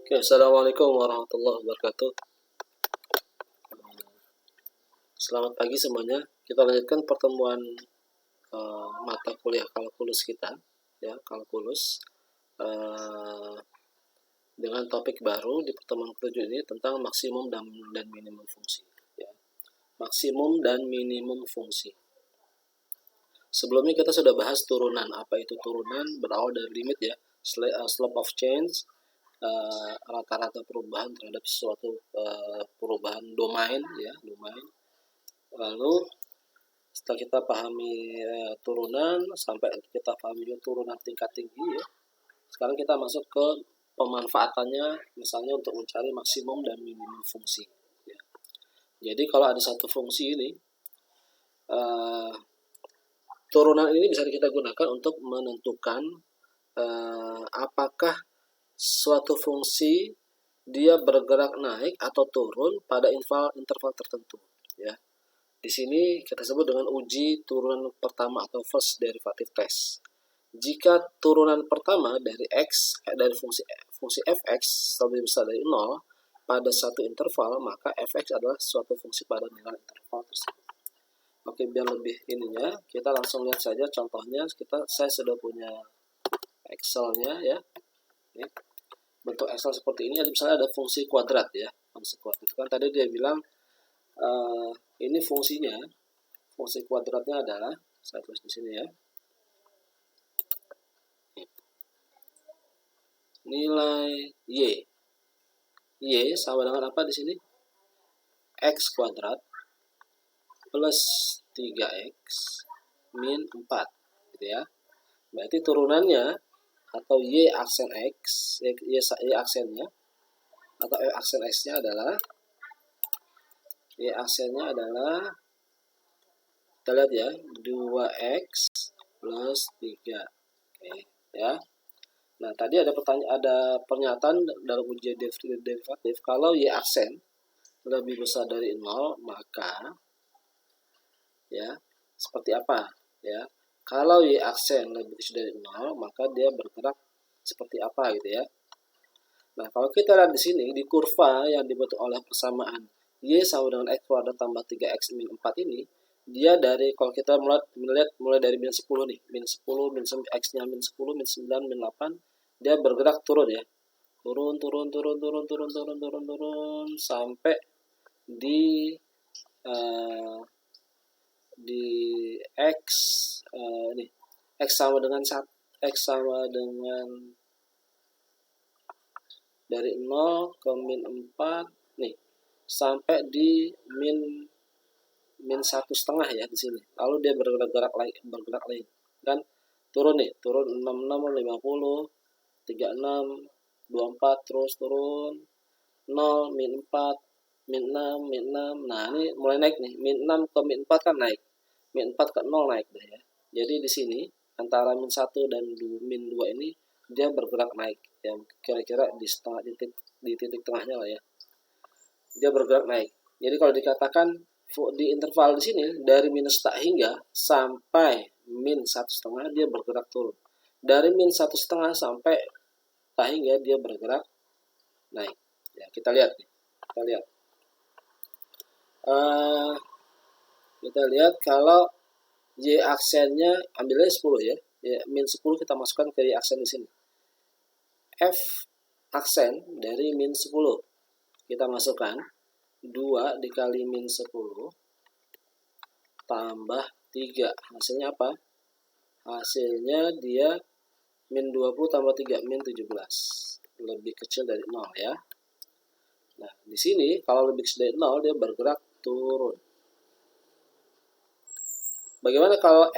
Oke, Assalamualaikum warahmatullahi wabarakatuh. Selamat pagi semuanya. Kita lanjutkan pertemuan mata kuliah kalkulus kita, ya kalkulus, dengan topik baru di pertemuan ke-7 ini tentang maksimum dan minimum fungsi. Ya. Maksimum dan minimum fungsi. Sebelumnya kita sudah bahas turunan. Apa itu turunan? Berawal dari limit ya, slope of change, rata-rata perubahan terhadap suatu perubahan domain ya, domain. Lalu setelah kita pahami turunan sampai kita pahami turunan tingkat tinggi ya, sekarang kita masuk ke pemanfaatannya, misalnya untuk mencari maksimum dan minimum fungsi ya. Jadi kalau ada satu fungsi ini, turunan ini bisa kita gunakan untuk menentukan apakah suatu fungsi dia bergerak naik atau turun pada interval tertentu ya. Di sini kita sebut dengan uji turunan pertama atau first derivative test. Jika turunan pertama dari x dari fungsi fx lebih besar dari 0 pada satu interval, maka fx adalah suatu fungsi pada nilai interval tersebut. Oke, biar lebih ininya, kita langsung lihat saja contohnya. Saya sudah punya Excel-nya ya. Ini bentuk Excel seperti ini. Misalnya ada fungsi kuadrat ya. Fungsi kuadrat kan tadi dia bilang ini fungsinya. Fungsi kuadratnya adalah, saya tulis di sini ya, nilai y sama dengan apa di sini? X kuadrat plus 3x min 4 gitu ya. Berarti turunannya atau y aksen x, y aksennya atau y aksen x-nya adalah, y aksennya adalah, kita lihat ya, 2x plus 3. Oke ya. Nah, tadi ada pernyataan dalam ujian derivatif, kalau y aksen lebih besar dari 0, maka ya, seperti apa ya? Kalau y aksen lebih kecil dari 0, maka dia bergerak seperti apa gitu ya. Nah, kalau kita lihat di sini di kurva yang dibentuk oleh persamaan y sama dengan x kuadrat tambah 3x min 4 ini, dia dari, kalau kita mulai dari min 10 nih, min 10, min x-nya min 10, min 9, min 8, dia bergerak turun ya. Turun sampai di x ini x sama dengan dari 0 ke min 4 nih, sampai di min 1,5 ya di sini. Lalu dia bergerak lagi kan, turun nih, turun 66, 50, 36, 24, terus turun 0, min 4, min 6, min 6. Nah, ini mulai naik nih, min 6 ke min 4 kan naik, min 4 ke 0 naik deh ya. Jadi di sini antara min 1 dan min 2 ini dia bergerak naik ya, kira-kira di titik tengahnya lah ya. Dia bergerak naik. Jadi kalau dikatakan di interval di sini dari minus tak hingga sampai min 1,5 dia bergerak turun. Dari min 1,5 sampai tak hingga dia bergerak naik. Ya, kita lihat nih. Kita lihat kalau y aksennya ambilnya 10 ya. Ya, min 10 kita masukkan ke y aksen di sini. F aksen dari min 10 kita masukkan 2 dikali min 10 tambah 3. Hasilnya apa? Hasilnya dia min 20 tambah 3, min 17. Lebih kecil dari 0 ya. Nah, di sini kalau lebih kecil dari 0 dia bergerak turun. Bagaimana kalau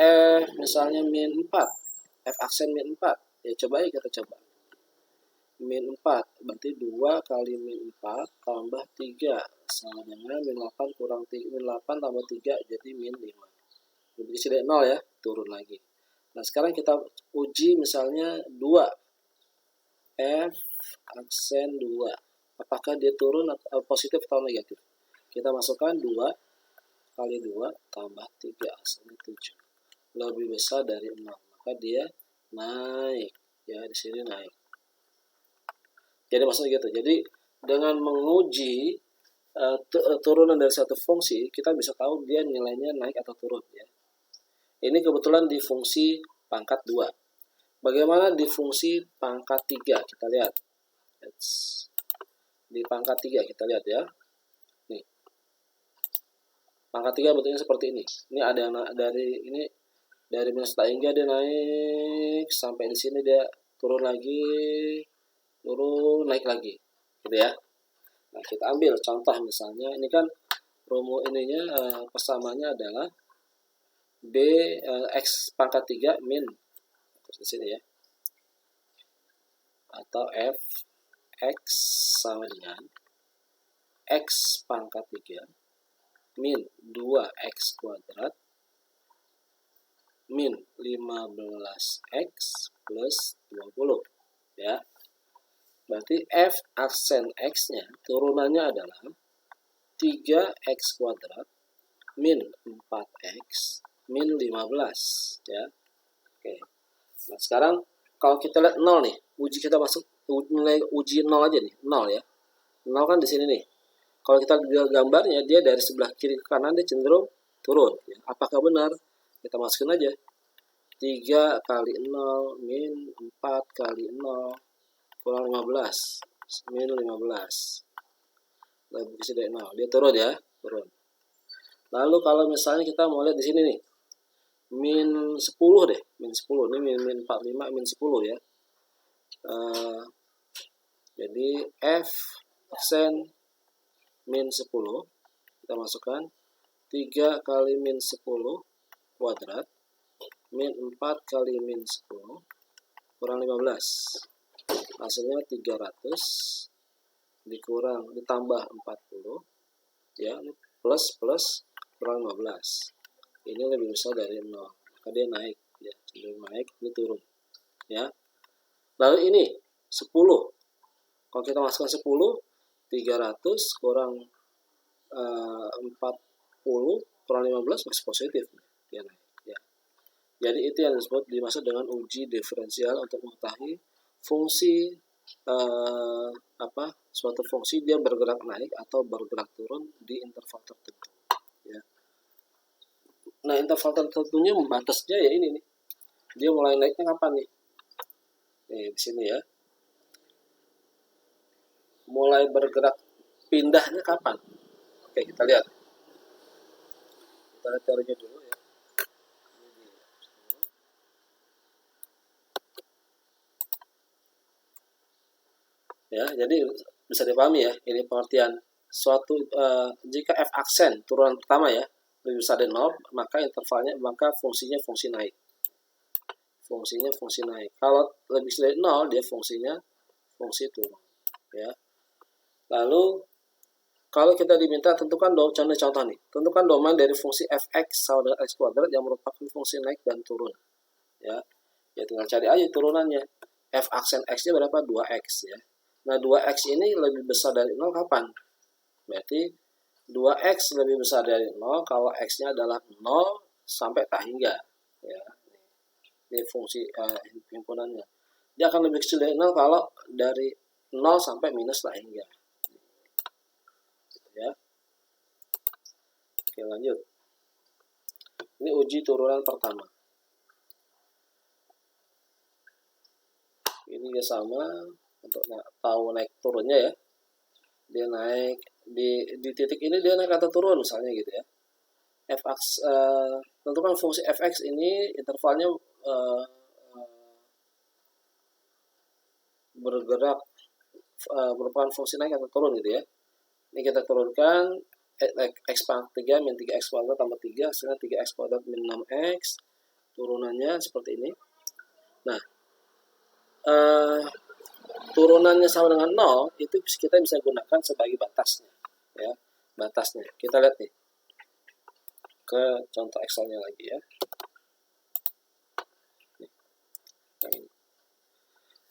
misalnya min 4? F aksen min 4. Ya coba aja kita coba. Min 4 berarti 2 kali min 4 tambah 3 sama dengan min 8 kurang 3, min 8 tambah 3 jadi min 5. Lebih kecil dari 0 ya, turun lagi. Nah, sekarang kita uji misalnya 2. F aksen 2. Apakah dia turun atau positif atau negatif? Kita masukkan 2 kali 2 tambah 3 hasilnya 7. Lebih besar dari 0, maka dia naik ya, di sini naik. Jadi maksudnya gitu. Jadi dengan menguji turunan dari satu fungsi, kita bisa tahu dia nilainya naik atau turun ya. Ini kebetulan di fungsi pangkat 2. Bagaimana di fungsi pangkat 3? Kita lihat. Di pangkat 3 kita lihat ya. Nih. Pangkat 3 bentuknya seperti ini. Ini ada yang dari minus tak hingga dia naik sampai di sini dia turun lagi, turun naik lagi. Gitu ya. Nah, kita ambil contoh misalnya, ini kan rumus ininya persamanya adalah x pangkat 3 min di sini ya. Atau f x sama dengan x pangkat 3 min 2x kuadrat min 15x plus 20 ya. Berarti f aksen x-nya turunannya adalah 3x kuadrat min 4x min 15 ya. Oke. Nah, sekarang kalau kita lihat 0 nih, uji kita masuk nilai uji 0 aja nih, 0 ya. 0 kan di sini nih. Kalau kita lihat gambarnya, dia dari sebelah kiri ke kanan dia cenderung turun ya. Apakah benar? Kita masukin aja. 3 kali 0 min 4 kali 0 kurang 15 min 15 lebih kecil dari 0. Dia turun ya, turun. Lalu kalau misalnya kita mau lihat di sini nih, min 10 deh, min 10 ini min 45 min 10 ya. Jadi f aksen min 10 kita masukkan 3 kali min 10 kuadrat min 4 kali min 10 kurang 15. Hasilnya 300 dikurang ditambah 40 ya, plus kurang 15. Ini lebih besar dari 0, maka dia naik ya, cenderung naik, ini turun ya. Lalu ini 10, kalau kita masukkan 10, 300 kurang 40 kurang 15 masih positif, dia naik ya. Jadi itu yang dimaksud dengan uji diferensial untuk mengetahui fungsi suatu fungsi dia bergerak naik atau bergerak turun di interval tertentu ya. Nah, interval tertentunya batasnya ya ini nih. Dia mulai naiknya kapan nih? Nih di sini ya. Mulai bergerak pindahnya kapan? Oke, kita lihat. Kita lihat teorinya dulu ya. Ya, jadi bisa dipahami ya, ini pengertian suatu jika f aksen turunan pertama ya lebih besar dari 0, maka intervalnya fungsinya fungsi naik. Fungsinya fungsi naik. Kalau lebih dari 0, dia fungsinya fungsi turun ya. Lalu kalau kita diminta tentukan contoh nih, tentukan domain dari fungsi fx sama dengan x kuadrat yang merupakan fungsi naik dan turun ya. Ya tinggal cari aja turunannya. F aksen x-nya berapa? 2x ya. Nah, 2x ini lebih besar dari 0 kapan? Berarti 2x lebih besar dari 0 kalau x-nya adalah 0 sampai tak hingga ya. Ini fungsi himpunannya. Dia akan lebih kecil dari 0 kalau dari 0 sampai minus tak hingga ya. Oke, lanjut. Ini uji turunan pertama. Ini dia sama untuk tahu naik turunnya ya. Dia naik di titik ini dia naik atau turun misalnya gitu ya. Fx tentukan fungsi fx ini intervalnya bergerak merupakan fungsi naik atau turun gitu ya. Ini kita turunkan x pangkat 3 min 3x kuadrat tambah 3 hasilnya 3x kuadrat min 6x, turunannya seperti ini. Nah, turunannya sama dengan 0 itu kita bisa gunakan sebagai batasnya ya, batasnya. Kita lihat nih ke contoh Excelnya lagi ya.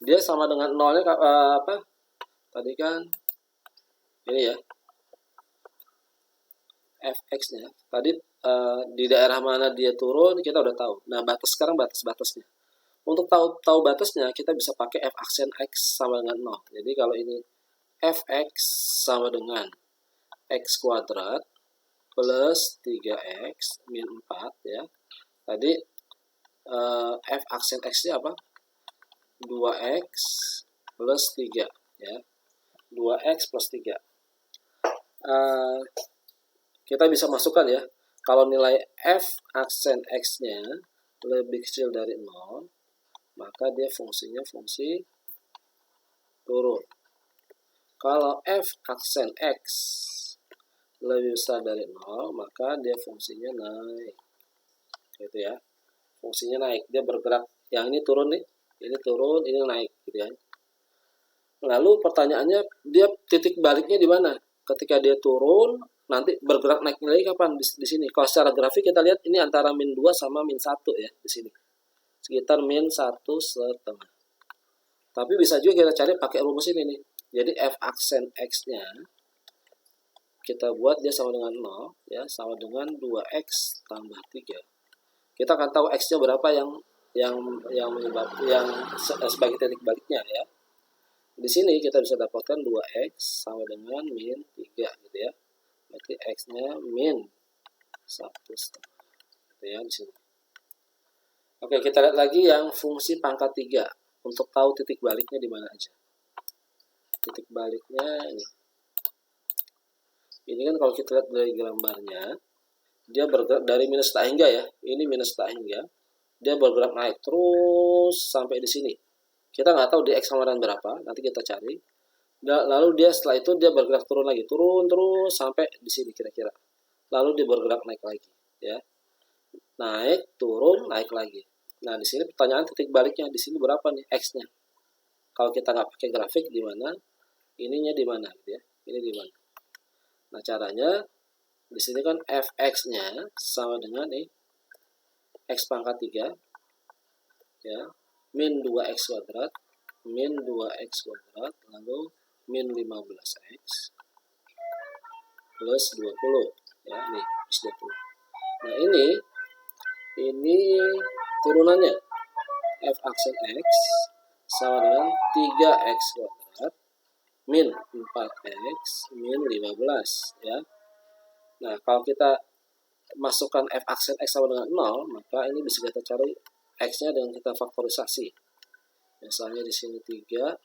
Dia sama dengan 0-nya tadi kan ini ya, fx-nya tadi di daerah mana dia turun kita udah tahu. Nah, sekarang batas-batasnya Untuk tahu batasnya, kita bisa pakai f aksen x sama dengan 0. Jadi kalau ini fx sama dengan x kuadrat plus 3x min 4 ya. Tadi f aksen x-nya apa? 2x plus 3 ya. 2x plus 3. Kita bisa masukkan ya. Kalau nilai f aksen x-nya lebih kecil dari 0, maka dia fungsinya fungsi turun. Kalau f aksen x lebih besar dari 0, maka dia fungsinya naik. Gitu ya. Fungsinya naik, dia bergerak. Yang ini turun nih, ini turun, ini naik gitu ya. Lalu pertanyaannya, dia titik baliknya di mana? Ketika dia turun, nanti bergerak naik lagi kapan? Di sini. Kalau secara grafik kita lihat ini antara min 2 sama min 1 ya di sini. Sekitar min 1,5. Tapi bisa juga kita cari pakai rumus ini nih. Jadi f aksen x-nya kita buat dia sama dengan 0 ya, sama dengan 2x tambah 3. Kita akan tahu x-nya berapa yang sebagai titik baliknya ya. Di sini kita bisa dapatkan 2x sama dengan min 3 gitu ya. Berarti x-nya min 1,5 gitu ya di sini. Oke, kita lihat lagi yang fungsi pangkat 3 untuk tahu titik baliknya di mana aja. Titik baliknya ini. Ini kan kalau kita lihat dari gambarnya, dia bergerak dari minus tak hingga ya. Ini minus tak hingga. Dia bergerak naik terus sampai di sini. Kita nggak tahu di x sama dengan berapa, nanti kita cari. Lalu dia setelah itu dia bergerak turun lagi, turun terus sampai di sini kira-kira. Lalu dia bergerak naik lagi, ya. Naik, turun, naik lagi. Nah, di sini pertanyaan titik baliknya di sini berapa nih x-nya? Kalau kita nggak pakai grafik di mana? Ininya di mana gitu ya? Ini di mana? Nah, caranya di sini kan fx-nya sama dengan nih x pangkat 3 ya, min 2x kuadrat, min 2x kuadrat, lalu min 15x plus 20 ya, nih plus 20. Nah, ini turunannya f aksen x sama dengan 3x kuadrat min 4x min 15 ya. Nah, kalau kita masukkan f aksen x sama dengan 0, maka ini bisa kita cari x-nya dengan kita faktorisasi. Misalnya di sini 3x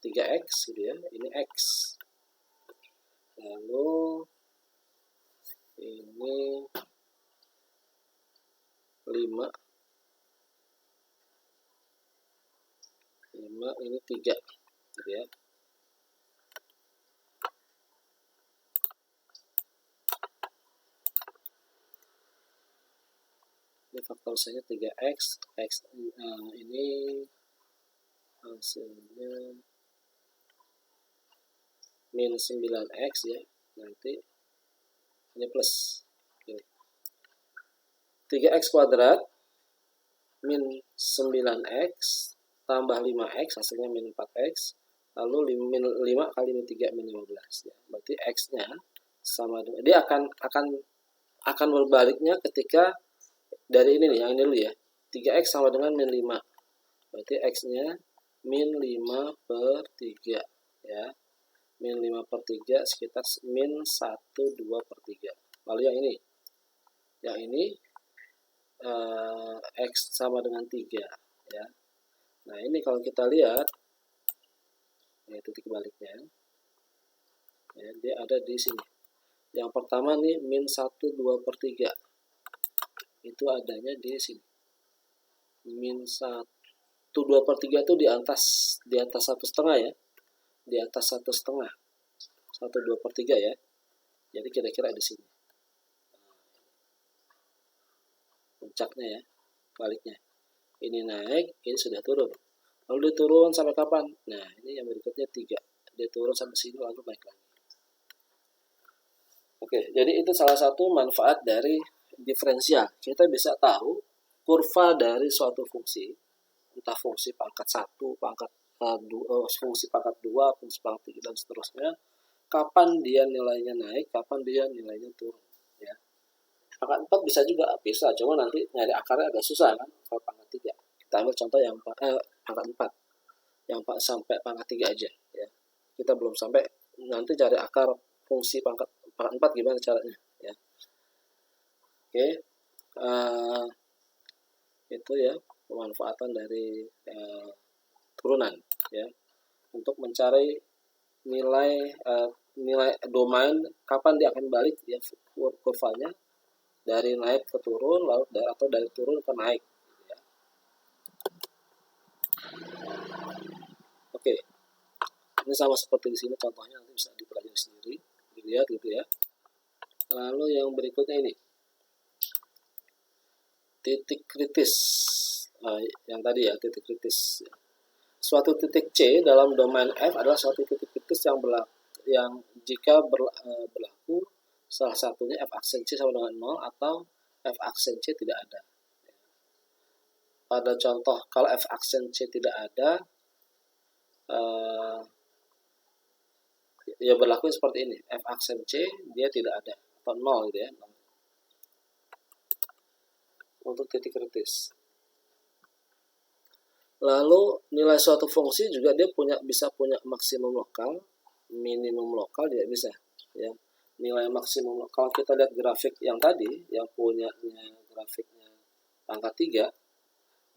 gitu ya, ini x. Lalu ini 5, ini 3 gitu ya. Ini faktorisasinya 3x, ini hasilnya min 9x ya, nanti ini plus ini. 3x kuadrat min 9x tambah 5x hasilnya min 4x, lalu min 5 kali min 3 min 15 ya. Berarti x-nya sama dengan, dia akan berbaliknya ketika dari ini nih, yang ini dulu ya. 3x sama dengan min 5. Berarti x-nya min 5 per 3 ya. Min 5 per 3 sekitar min 1/2 per 3. Lalu yang ini x sama dengan 3 ya. Nah, ini kalau kita lihat ya, titik baliknya ya, dia ada di sini. Yang pertama nih min 1/2 per 3 itu adanya di sini. Min 1/2 per 3 itu di atas 1,5 ya. Di atas 1,5. 1/2 per 3 ya. Jadi kira-kira di sini. Puncaknya ya, baliknya. Ini naik, ini sudah turun. Lalu dia turun sampai kapan? Nah, ini yang berikutnya 3. Dia turun sampai sini lalu naik lagi. Oke, jadi itu salah satu manfaat dari diferensial. Kita bisa tahu kurva dari suatu fungsi, entah fungsi pangkat 1, fungsi pangkat 2, fungsi pangkat 3, dan seterusnya, kapan dia nilainya naik, kapan dia nilainya turun. Ya. Pangkat 4 bisa juga, bisa, cuma nanti nyari akarnya agak susah kan kalau pangkat 3. Kita ambil contoh yang pangkat 4. Yang sampai pangkat 3 aja ya. Kita belum sampai, nanti cari akar fungsi pangkat 4 gimana caranya ya. Oke. Itu ya pemanfaatan dari turunan ya untuk mencari nilai domain kapan dia akan balik ya kurvanya dari naik ke turun lalu atau dari turun ke naik ya. Oke, ini sama seperti di sini contohnya, nanti bisa dipelajari sendiri, dilihat gitu ya. Lalu yang berikutnya ini titik kritis, yang tadi ya titik kritis. Suatu titik C dalam domain F adalah suatu titik kritis yang jika berlaku salah satunya f aksen C sama dengan 0 atau f aksen C tidak ada. Pada contoh kalau f aksen C tidak ada, ya berlaku seperti ini, f aksen C dia tidak ada atau 0 gitu ya, untuk titik kritis. Lalu nilai suatu fungsi juga dia bisa punya maksimum lokal, minimum lokal dia bisa ya. Nilai maksimum kalau kita lihat grafik yang tadi yang punya grafiknya angka 3,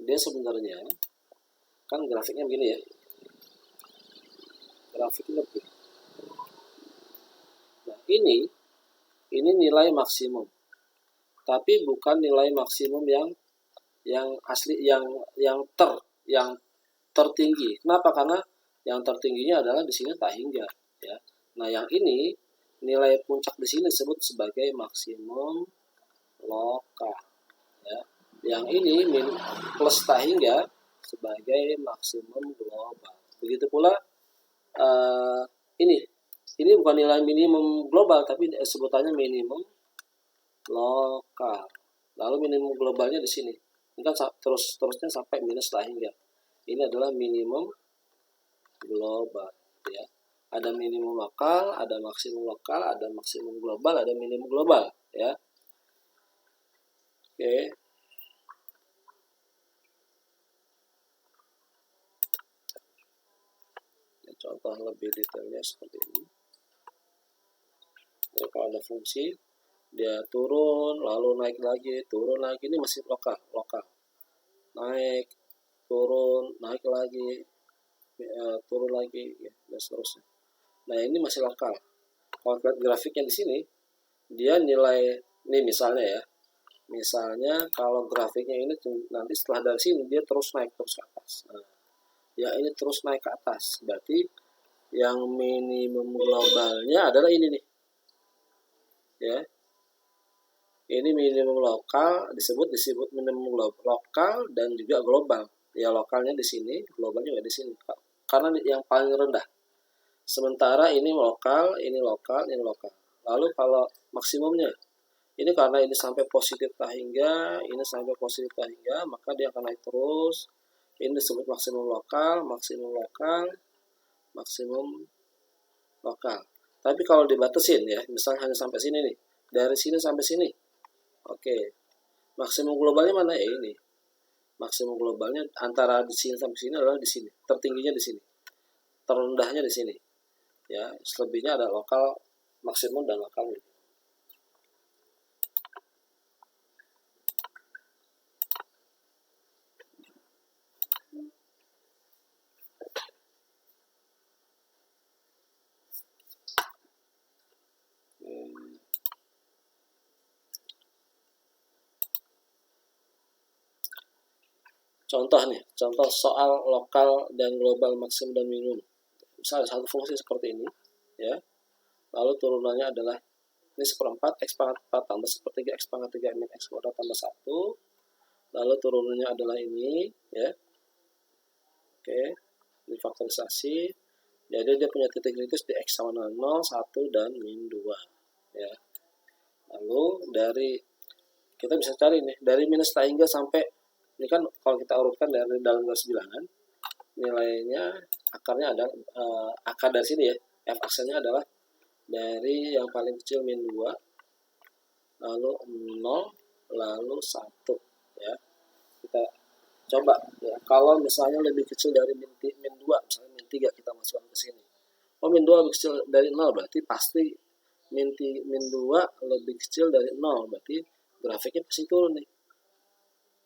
dia sebenarnya kan grafiknya begini ya. Grafiknya begini. Nah, ini nilai maksimum. Tapi bukan nilai maksimum yang asli yang tertinggi. Kenapa? Karena yang tertingginya adalah di sini tak hingga ya. Nah, yang ini nilai puncak di sini disebut sebagai maksimum lokal ya. Yang ini plus tak hingga sebagai maksimum global. Begitu pula ini bukan nilai minimum global tapi sebutannya minimum lokal. Lalu minimum globalnya di sini. Ini kan terusnya sampai minus tak hingga. Ini adalah minimum global ya. Ada minimum lokal, ada maksimum lokal, ada maksimum global, ada minimum global ya. Oke. Contoh lebih detailnya seperti ini. Ya, kalau ada fungsi dia turun lalu naik lagi, turun lagi, ini masih lokal. Naik, turun, naik lagi, turun lagi ya, dan seterusnya. Nah, ini masih lokal. Kalau lihat grafiknya di sini, dia nilai ini misalnya ya. Misalnya kalau grafiknya ini nanti setelah dari sini dia terus naik terus ke atas. Nah, ya ini terus naik ke atas. Berarti yang minimum globalnya adalah ini nih. Ya. Ini minimum lokal disebut minimum lokal dan juga global. Ya lokalnya di sini, globalnya juga di sini. Karena yang paling rendah. Sementara ini lokal, ini lokal, ini lokal. Lalu kalau maksimumnya, ini karena ini sampai positif tak hingga, ini sampai positif tak hingga, maka dia akan naik terus. Ini disebut maksimum lokal, maksimum lokal, maksimum lokal. Tapi kalau dibatasin ya, misalnya hanya sampai sini nih, dari sini sampai sini. Oke. Maksimum globalnya mana ya ini? Maksimum globalnya antara di sini sampai sini adalah di sini. Tertingginya di sini. Terendahnya di sini. Ya, selebihnya ada lokal maksimum dan lokal minimum. Contoh soal lokal dan global maksimum dan minimum. Misalnya satu fungsi seperti ini, ya. Lalu turunannya adalah ini 1/4 x pangkat 4 tambah 1/3 x pangkat 3 min x kuadrat tambah 1. Lalu turunannya adalah ini, ya. Oke, ini faktorisasi. Jadi dia punya titik kritis di x sama dengan 0, 1 dan min 2, ya. Lalu kita bisa cari nih dari minus tak hingga sampai ini kan kalau kita urutkan dari dalam garis bilangan nilainya akarnya ada akar dari sini ya, f aksennya adalah dari yang paling kecil min 2 lalu 0, lalu 1 ya. Kita coba ya, kalau misalnya lebih kecil dari min 2, misalnya min 3 kita masukkan ke sini. Oh, min 2 lebih kecil dari 0, berarti pasti min 2 lebih kecil dari 0, berarti grafiknya pasti turun nih,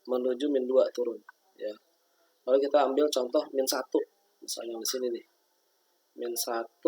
menuju min 2 turun ya. Lalu kita ambil contoh min 1, misalnya di sini nih, min 1